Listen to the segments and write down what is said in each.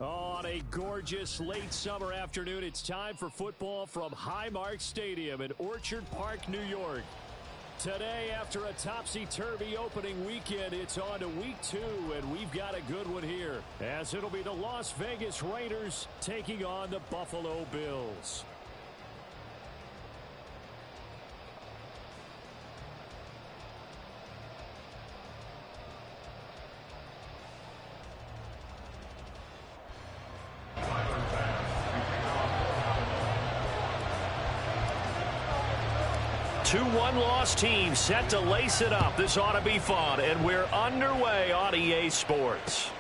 On a gorgeous late summer afternoon, it's time for football from Highmark Stadium in Orchard Park, New York. Today, after a topsy-turvy opening weekend, it's on to week 2, and we've got a good one here, as it'll be the Las Vegas Raiders taking on the Buffalo Bills. Two one-loss teams set to lace it up. This ought to be fun, and we're underway on EA Sports.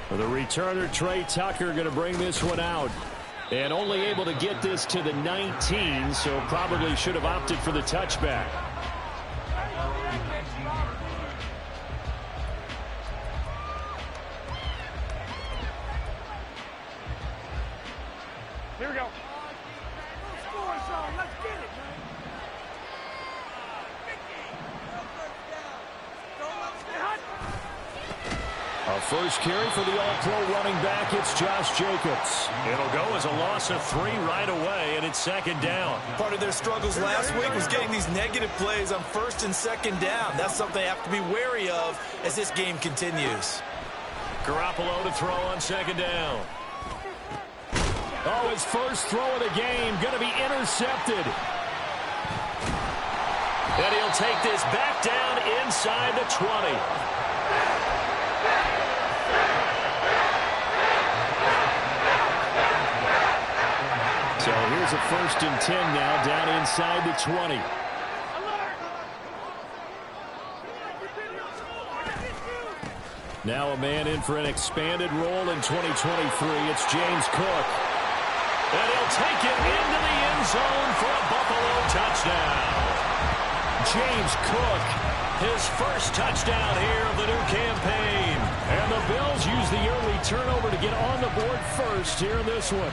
The returner, Trey Tucker, going to bring this one out. And only able to get this to the 19, so probably should have opted for the touchback. Here we go. Let's get it, man. A first carry for the all-pro running back, it's Josh Jacobs. It'll go as a loss of 3 right away, and it's second down. Part of their struggles last week was getting these negative plays on first and second down. That's something they have to be wary of as this game continues. Garoppolo to throw on second down. Oh, his first throw of the game, going to be intercepted. And he'll take this back down inside the 20. So here's a 1st and 10 now, down inside the 20. Now a man in for an expanded role in 2023. It's James Cook. And he'll take it into the end zone for a Buffalo touchdown. James Cook, his first touchdown here of the new campaign. And the Bills use the early turnover to get on the board first here in this one.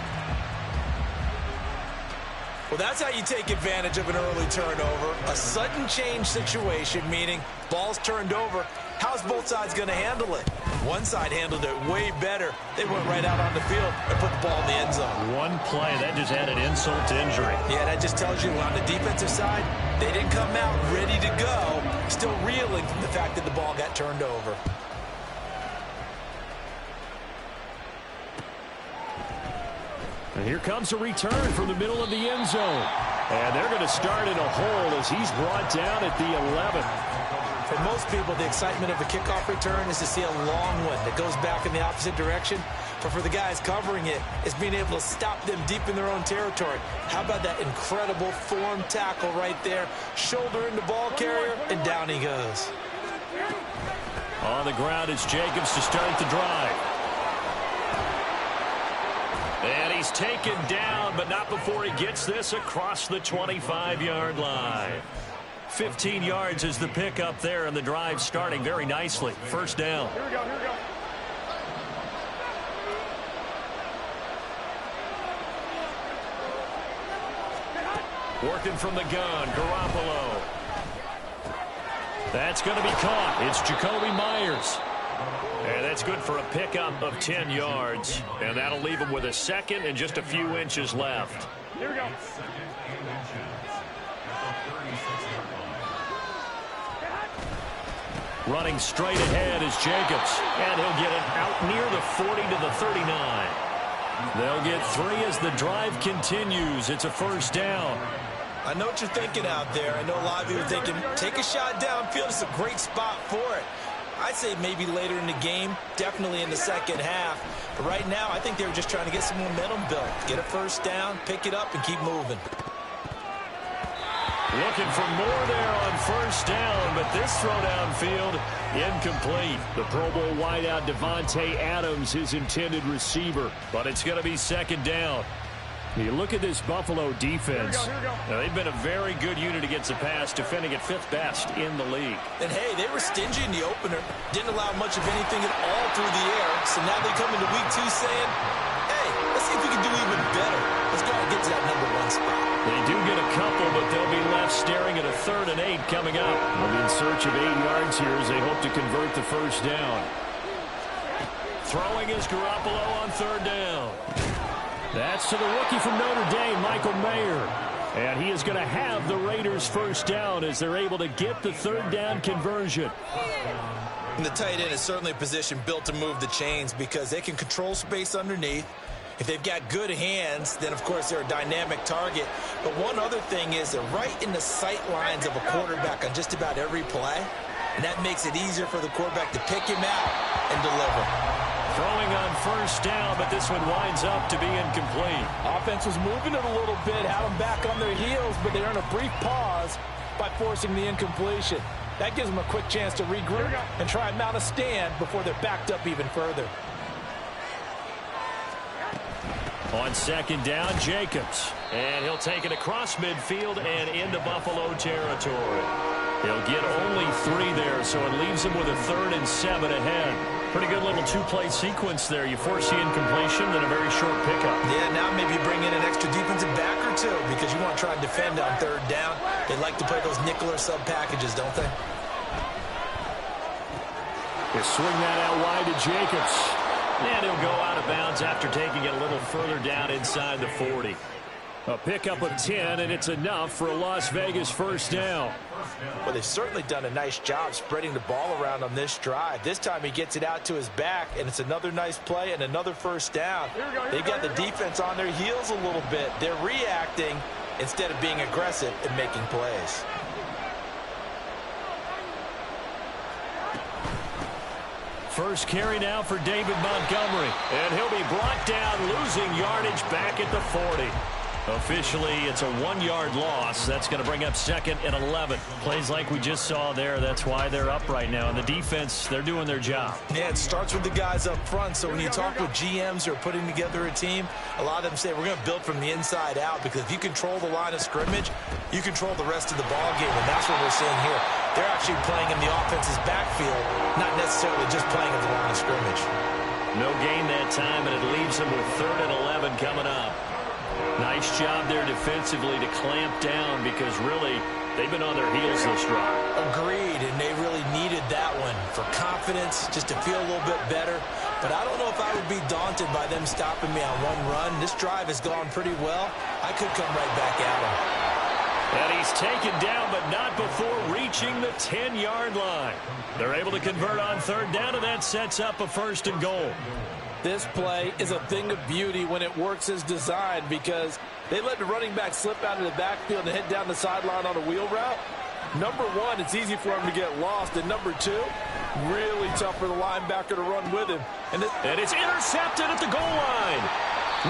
Well, that's how you take advantage of an early turnover. A sudden change situation, meaning ball's turned over. How's both sides going to handle it? One side handled it way better. They went right out on the field and put the ball in the end zone. One play, that just added insult to injury. Yeah, that just tells you on the defensive side, they didn't come out ready to go, still reeling from the fact that the ball got turned over. And here comes a return from the middle of the end zone. And they're going to start in a hole as he's brought down at the 11. For most people, the excitement of a kickoff return is to see a long one that goes back in the opposite direction. But for the guys covering it, it's being able to stop them deep in their own territory. How about that incredible form tackle right there? Shoulder into ball carrier, and down he goes. On the ground is Jacobs to start the drive. And he's taken down, but not before he gets this across the 25-yard line. 15 yards is the pickup there, and the drive starting very nicely. First down. Here we go, here we go. Working from the gun, Garoppolo. That's going to be caught. It's Jacoby Myers. And that's good for a pickup of 10 yards. And that'll leave him with a second and just a few inches left. Here we go. Running straight ahead is Jacobs. And he'll get it out near the 40 to the 39. They'll get 3 as the drive continues. It's a first down. I know what you're thinking out there. I know a lot of you are thinking, take a shot downfield. It's a great spot for it. I'd say maybe later in the game, definitely in the second half. But right now, I think they were just trying to get some momentum built. Get a first down, pick it up, and keep moving. Looking for more there on first down, but this throw downfield incomplete. The Pro Bowl wideout Devontae Adams, his intended receiver. But it's going to be second down. You look at this Buffalo defense. Here we go. Now, they've been a very good unit against the pass, defending at 5th best in the league. And, hey, they were stingy in the opener. Didn't allow much of anything at all through the air. So now they come into week 2 saying, hey, let's see if we can do even better. Let's go out and get to that number 1 spot. They do get a couple, but they'll be left staring at a 3rd and 8 coming up. They'll be in search of 8 yards here as they hope to convert the first down. Throwing is Garoppolo on third down. That's to the rookie from Notre Dame, Michael Mayer. And he is going to have the Raiders first down as they're able to get the third down conversion. And the tight end is certainly a position built to move the chains because they can control space underneath. If they've got good hands, then, of course, they're a dynamic target. But one other thing is they're right in the sight lines of a quarterback on just about every play. And that makes it easier for the quarterback to pick him out and deliver. Throwing on first down, but this one winds up to be incomplete. Offense was moving it a little bit, had them back on their heels, but they earn a brief pause by forcing the incompletion. That gives them a quick chance to regroup and try and mount a stand before they're backed up even further. On second down, Jacobs. And he'll take it across midfield and into Buffalo territory. He'll get only 3 there, so it leaves him with a 3rd and 7 ahead. Pretty good little 2-play sequence there. You force the incompletion, then a very short pickup. Yeah, now maybe bring in an extra defensive back or 2 because you want to try and defend on third down. They like to play those nickel or sub packages, don't they? He'll swing that out wide to Jacobs. And he'll go out of bounds after taking it a little further down inside the 40. A pickup of 10, and it's enough for a Las Vegas first down. Well, they've certainly done a nice job spreading the ball around on this drive. This time he gets it out to his back, and it's another nice play and another first down. They've got the defense on their heels a little bit. They're reacting instead of being aggressive and making plays. First carry now for David Montgomery. And he'll be brought down, losing yardage back at the 40. Officially, it's a 1-yard loss. That's going to bring up 2nd and 11. Plays like we just saw there. That's why they're up right now. And the defense, they're doing their job. Yeah, it starts with the guys up front. So when you talk with GMs who are putting together a team, a lot of them say we're going to build from the inside out because if you control the line of scrimmage, you control the rest of the ball game. And that's what we're seeing here. They're actually playing in the offense's backfield, not necessarily just playing at the line of scrimmage. No gain that time, and it leaves them with 3rd and 11 coming up. Nice job there defensively to clamp down because really they've been on their heels this drive. Agreed, and they really needed that one for confidence, just to feel a little bit better. But I don't know if I would be daunted by them stopping me on one run. This drive has gone pretty well. I could come right back at him. And he's taken down, but not before reaching the 10-yard line. They're able to convert on third down, and that sets up a 1st and goal. This play is a thing of beauty when it works as designed because they let the running back slip out of the backfield and head down the sideline on a wheel route. Number 1, it's easy for him to get lost. And number 2, really tough for the linebacker to run with him. And it's intercepted at the goal line.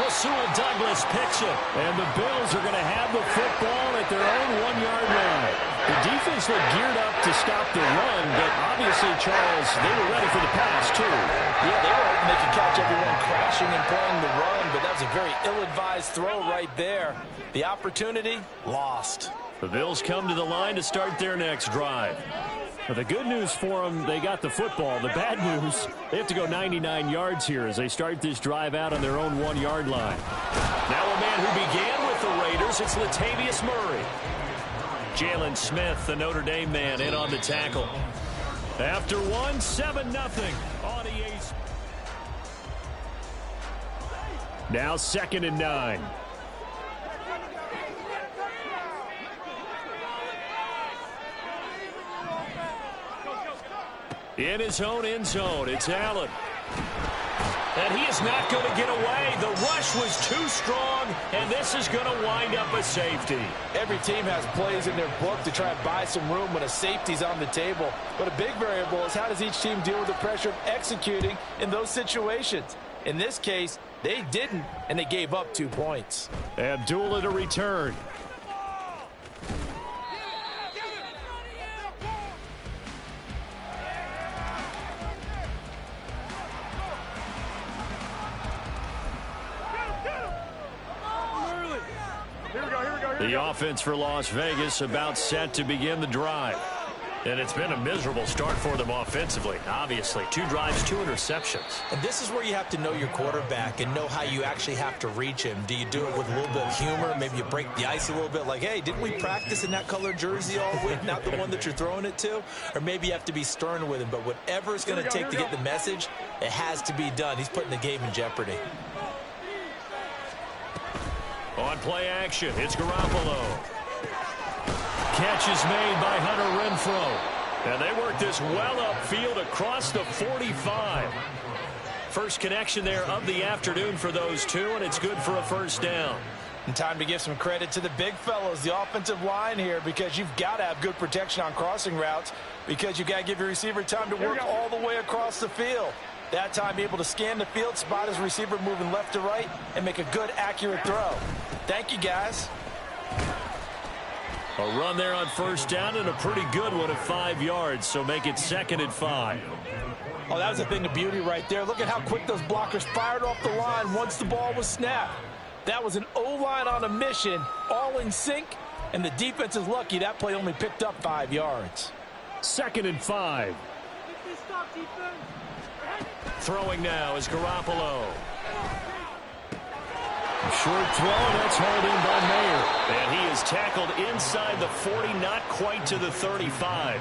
Rasul Douglas picks it. And the Bills are going to have the football at their own 1-yard line. The defense looked geared up to stop the run, but obviously, Charles, they were ready for the pass, too. Yeah, they were hoping they could catch everyone crashing and playing the run, but that was a very ill-advised throw right there. The opportunity, lost. The Bills come to the line to start their next drive. Well, the good news for them, they got the football. The bad news, they have to go 99 yards here as they start this drive out on their own 1-yard line. Now a man who began with the Raiders, it's Latavius Murray. Jalen Smith, the Notre Dame man, in on the tackle. After 7-0 on EA's. Now 2nd and 9. In his own end zone, it's Allen. And he is not going to get away. The rush was too strong, and this is going to wind up a safety. Every team has plays in their book to try and buy some room when a safety's on the table. But a big variable is how does each team deal with the pressure of executing in those situations. In this case, they didn't, and they gave up 2 points. Abdullah to return. The offense for Las Vegas about set to begin the drive. And it's been a miserable start for them offensively, obviously. 2 drives, 2 interceptions. And this is where you have to know your quarterback and know how you actually have to reach him. Do you do it with a little bit of humor? Maybe you break the ice a little bit like, hey, didn't we practice in that colored jersey all week, not the one that you're throwing it to? Or maybe you have to be stern with him. But whatever it's going to take to get the message, it has to be done. He's putting the game in jeopardy. On play action, it's Garoppolo. Catch is made by Hunter Renfrow. And they work this well upfield across the 45. First connection there of the afternoon for those two, and it's good for a first down. And time to give some credit to the big fellows, the offensive line here, because you've got to have good protection on crossing routes, because you've got to give your receiver time to work all the way across the field. That time, able to scan the field, spot his receiver moving left to right, and make a good, accurate throw. Thank you, guys. A run there on first down and a pretty good one at 5 yards, so make it 2nd and 5. Oh, that was a thing of beauty right there. Look at how quick those blockers fired off the line once the ball was snapped. That was an O-line on a mission, all in sync, and the defense is lucky that play only picked up 5 yards. 2nd and 5. Throwing now is Garoppolo. Short throw, and that's hauled in by Mayer. And he is tackled inside the 40, not quite to the 35.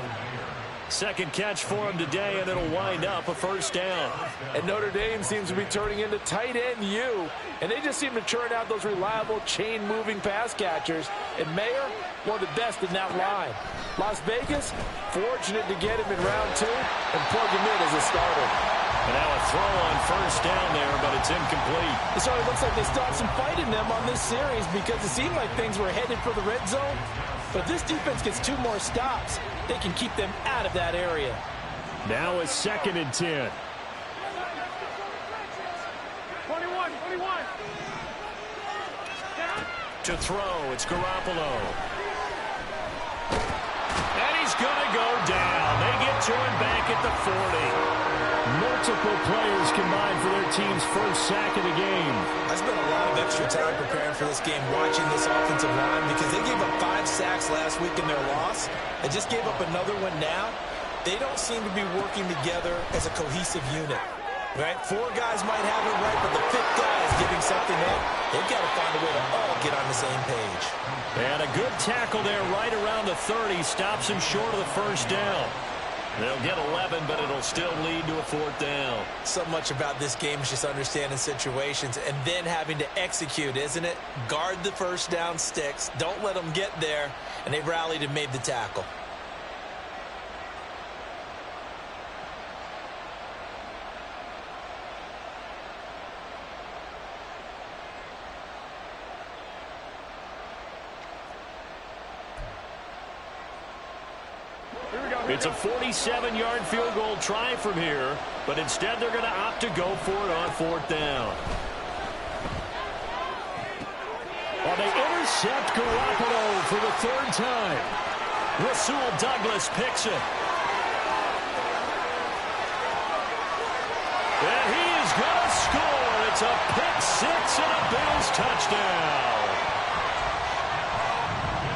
Second catch for him today, and it'll wind up a first down. And Notre Dame seems to be turning into tight end U, and they just seem to churn out those reliable chain-moving pass catchers. And Mayer, one of the best in that line. Las Vegas, fortunate to get him in round 2 and plug him in as a starter. And now a throw on first down there, but it's incomplete. It sort of looks like they still have some fight in them on this series because it seemed like things were headed for the red zone. But this defense gets 2 more stops. They can keep them out of that area. Now a 2nd and 10. 21. To throw, it's Garoppolo. And he's going to go down. They get to him back at the 40. Multiple players combined for their team's first sack of the game. I spent a lot of extra time preparing for this game, watching this offensive line, because they gave up 5 sacks last week in their loss. They just gave up another one now. They don't seem to be working together as a cohesive unit. Right? 4 guys might have it right, but the 5th guy is giving something up. They've got to find a way to all get on the same page. And a good tackle there right around the 30. Stops him short of the first down. They'll get 11, but it'll still lead to a 4th down. So much about this game is just understanding situations and then having to execute, isn't it? Guard the first down sticks. Don't let them get there. And they rallied and made the tackle. It's a 47-yard field goal try from here, but instead they're going to opt to go for it on 4th down. Well, they intercept Garoppolo for the 3rd time. Rasul Douglas picks it. And he is going to score. It's a pick 6 and a Bills touchdown.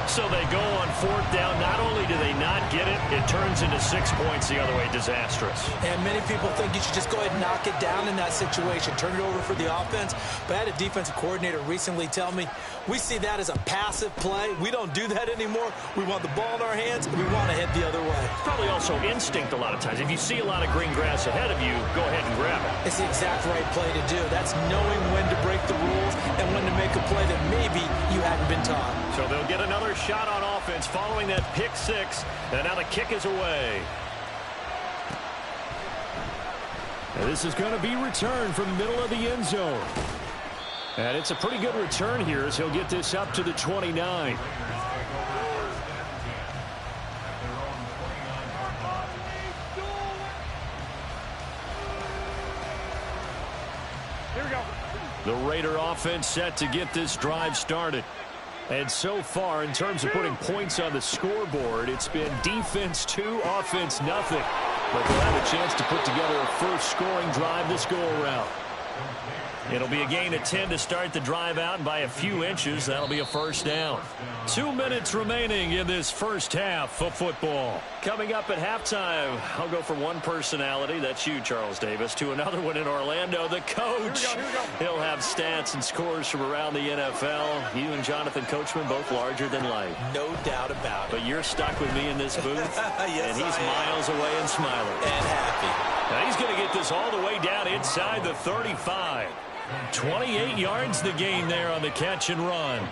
So they go on 4th down. Not only do they not get it, it turns into 6 points the other way. Disastrous. And many people think you should just go ahead and knock it down in that situation. Turn it over for the offense. But I had a defensive coordinator recently tell me, we see that as a passive play. We don't do that anymore. We want the ball in our hands, and we want to head the other way. It's probably also instinct a lot of times. If you see a lot of green grass ahead of you, go ahead and grab it. It's the exact right play to do. That's knowing when to break the rules and when to make a play that maybe you hadn't been taught. So they'll get another shot on offense following that pick 6, and now the kick is away. And this is going to be returned from the middle of the end zone. And it's a pretty good return here as he'll get this up to the 29. Here we go. The Raider offense set to get this drive started. And so far, in terms of putting points on the scoreboard, it's been defense 2, offense nothing. But they'll have a chance to put together a first scoring drive this go-around. It'll be a gain of 10 to start the drive out, and by a few inches, that'll be a first down. 2 minutes remaining in this first half of football. Coming up at halftime, I'll go from one personality, that's you, Charles Davis, to another one in Orlando, the coach. Here we go. He'll have stats and scores from around the NFL. You and Jonathan Coachman both larger than life. No doubt about it. But you're stuck with me in this booth, Yes, and he's I am. miles away and smiling. And happy. Now he's going to get this all the way down inside the 35. 28 yards the gain there on the catch and run.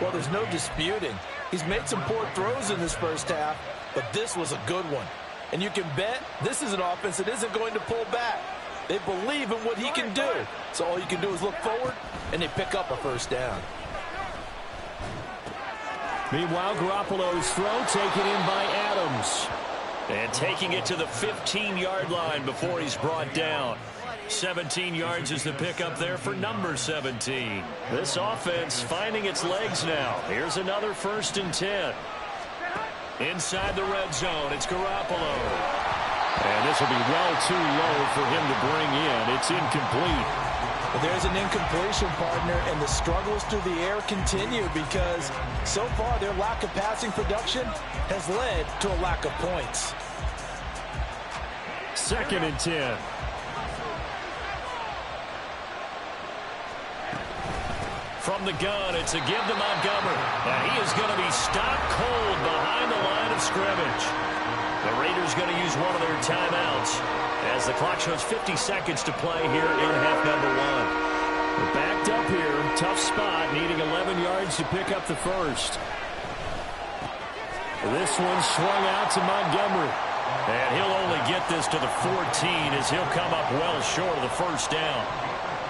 Well, there's no disputing. He's made some poor throws in this first half, but this was a good one. And you can bet this is an offense that isn't going to pull back. They believe in what he can do. So all you can do is look forward, and they pick up a first down. Meanwhile, Garoppolo's throw taken in by Adams. And taking it to the 15-yard line before he's brought down. 17 yards is the pickup there for number 17. This offense finding its legs now. Here's another 1st and 10. Inside the red zone, it's Garoppolo. And this will be well too low for him to bring in. It's incomplete. But there's an incompletion, partner, and the struggles through the air continue because so far their lack of passing production has led to a lack of points. 2nd and 10. From the gun, it's a give to Montgomery. And he is going to be stopped cold behind the line of scrimmage. The Raiders going to use one of their timeouts as the clock shows 50 seconds to play here in half number 1. We're backed up here, tough spot, needing 11 yards to pick up the first. This one swung out to Montgomery. And he'll only get this to the 14 as he'll come up well short of the first down.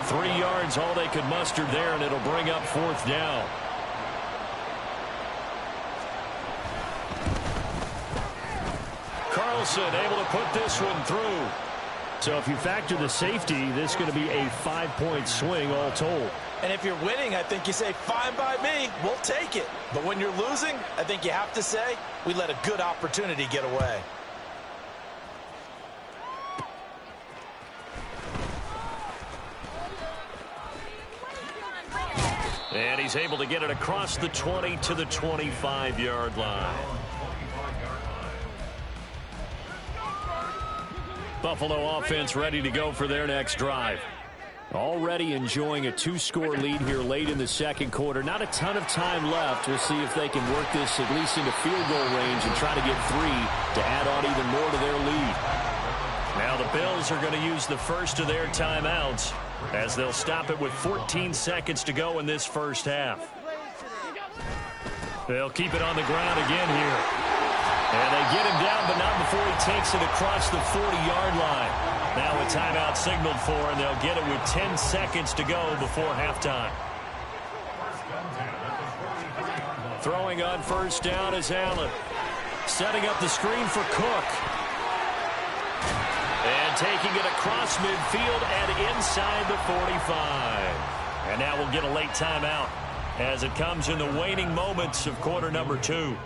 3 yards, all they could muster there, and it'll bring up 4th down. Carlson able to put this one through. So if you factor the safety, this is going to be a 5-point swing all told. And if you're winning, I think you say, fine by me, we'll take it. But when you're losing, I think you have to say, we let a good opportunity get away. And he's able to get it across the 20 to the 25-yard line. Buffalo offense ready to go for their next drive. Already enjoying a 2-score lead here late in the second quarter. Not a ton of time left. We'll see if they can work this at least into field goal range and try to get 3 to add on even more to their lead. Now the Bills are going to use the first of their timeouts as they'll stop it with 14 seconds to go in this first half. They'll keep it on the ground again here. And they get him down, but not before he takes it across the 40-yard line. Now a timeout signaled for, and they'll get it with 10 seconds to go before halftime. Throwing on first down is Allen. Setting up the screen for Cook. And taking it across midfield and inside the 45. And now we'll get a late timeout as it comes in the waning moments of quarter number 2.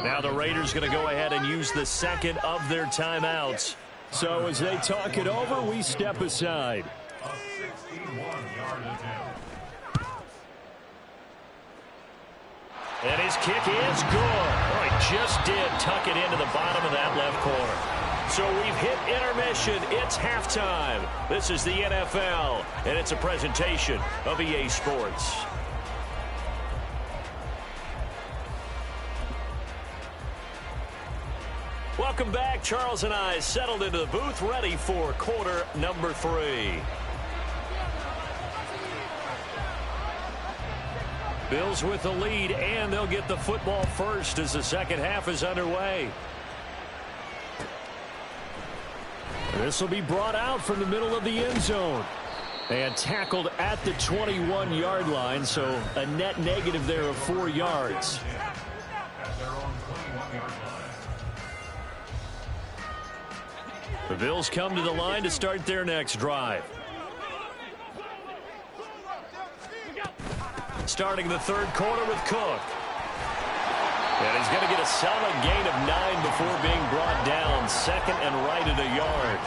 Now the Raiders going to go ahead and use the second of their timeouts. So as they talk it over, we step aside. And his kick is good. Oh, he just did tuck it into the bottom of that left corner. So we've hit intermission. It's halftime. This is the NFL, and it's a presentation of EA Sports. Welcome back. Charles and I settled into the booth, ready for quarter number 3. Bills with the lead, and they'll get the football first as the second half is underway. This will be brought out from the middle of the end zone and tackled at the 21-yard line, so a net negative there of 4 yards. The Bills come to the line to start their next drive. Starting the third quarter with Cook. And he's going to get a solid gain of 9 before being brought down. Second and right at a yard.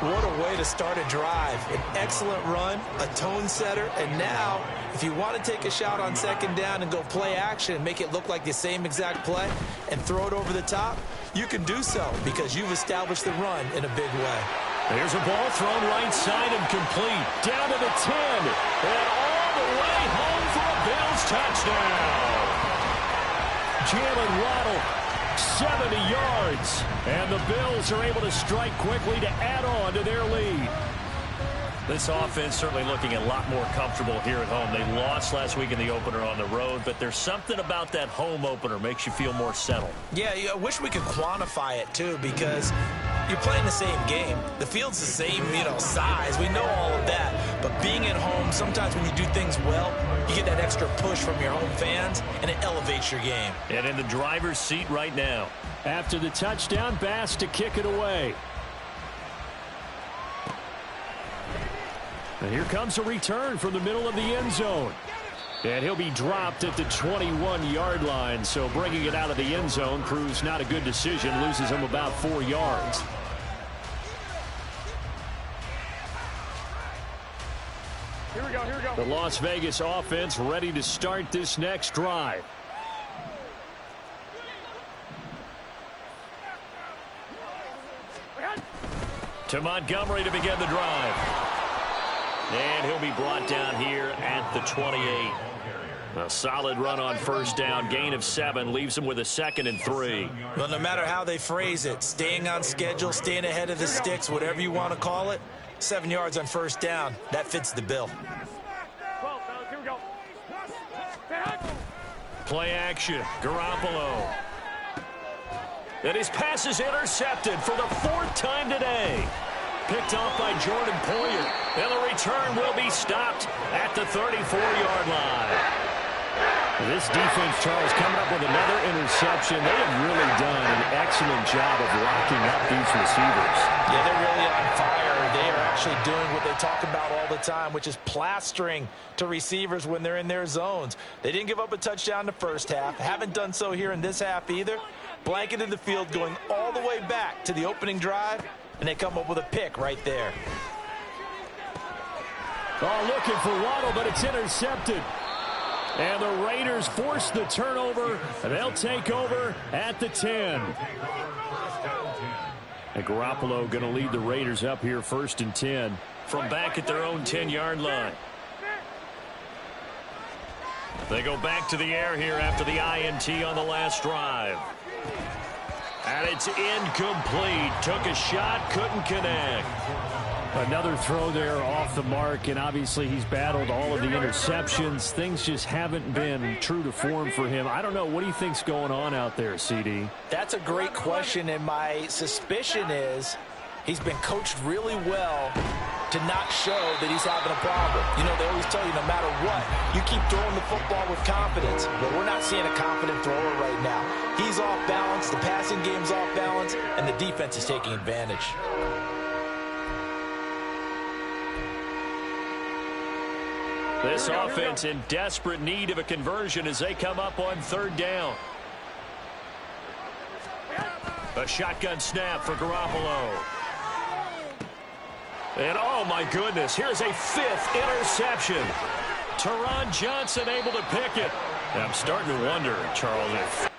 What a way to start a drive. An excellent run, a tone setter, and now, if you want to take a shot on second down and go play action and make it look like the same exact play and throw it over the top, you can do so because you've established the run in a big way. There's a ball thrown right side and complete. Down to the 10. And all the way home for a Bills touchdown. Jalen Waddle, 70 yards. And the Bills are able to strike quickly to add on to their lead. This offense certainly looking a lot more comfortable here at home. They lost last week in the opener on the road, but there's something about that home opener makes you feel more settled. Yeah, I wish we could quantify it, too, because you're playing the same game. The field's the same, size. We know all of that. But being at home, sometimes when you do things well, you get that extra push from your home fans, and it elevates your game. And in the driver's seat right now. After the touchdown, Bass to kick it away. And here comes a return from the middle of the end zone. And he'll be dropped at the 21-yard line. So bringing it out of the end zone proves not a good decision. Loses him about 4 yards. Here we go, here we go. The Las Vegas offense ready to start this next drive. To Montgomery to begin the drive. And he'll be brought down here at the 28. A solid run on first down. Gain of 7 leaves him with a 2nd and 3. Well, no matter how they phrase it, staying on schedule, staying ahead of the sticks, whatever you want to call it, 7 yards on first down, that fits the bill. Here we go. Play action. Garoppolo. And his pass is intercepted for the 4th time today. Picked off by Jordan Poyer. And the return will be stopped at the 34-yard line. This defense, Charles, coming up with another interception. They have really done an excellent job of locking up these receivers. Yeah, they're really on fire. They are actually doing what they talk about all the time, which is plastering to receivers when they're in their zones. They didn't give up a touchdown the first half. Haven't done so here in this half either. Blanketed the field going all the way back to the opening drive, and they come up with a pick right there. Oh, looking for Waddle, but it's intercepted. And the Raiders force the turnover, and they'll take over at the 10. And Garoppolo going to lead the Raiders up here 1st and 10 from back at their own 10-yard line. They go back to the air here after the INT on the last drive. And it's incomplete. Took a shot, couldn't connect. Another throw there off the mark, and obviously he's battled all of the interceptions. Things just haven't been true to form for him. I don't know. What do you think's going on out there, CD? That's a great question, and my suspicion is he's been coached really well to not show that he's having a problem. They always tell you no matter what, you keep throwing the football with confidence. But we're not seeing a confident thrower right now. He's off balance, the passing game's off balance, and the defense is taking advantage. This offense in desperate need of a conversion as they come up on 3rd down. A shotgun snap for Garoppolo. And oh my goodness, here's a 5th interception. Teron Johnson able to pick it. And I'm starting to wonder, Charles, if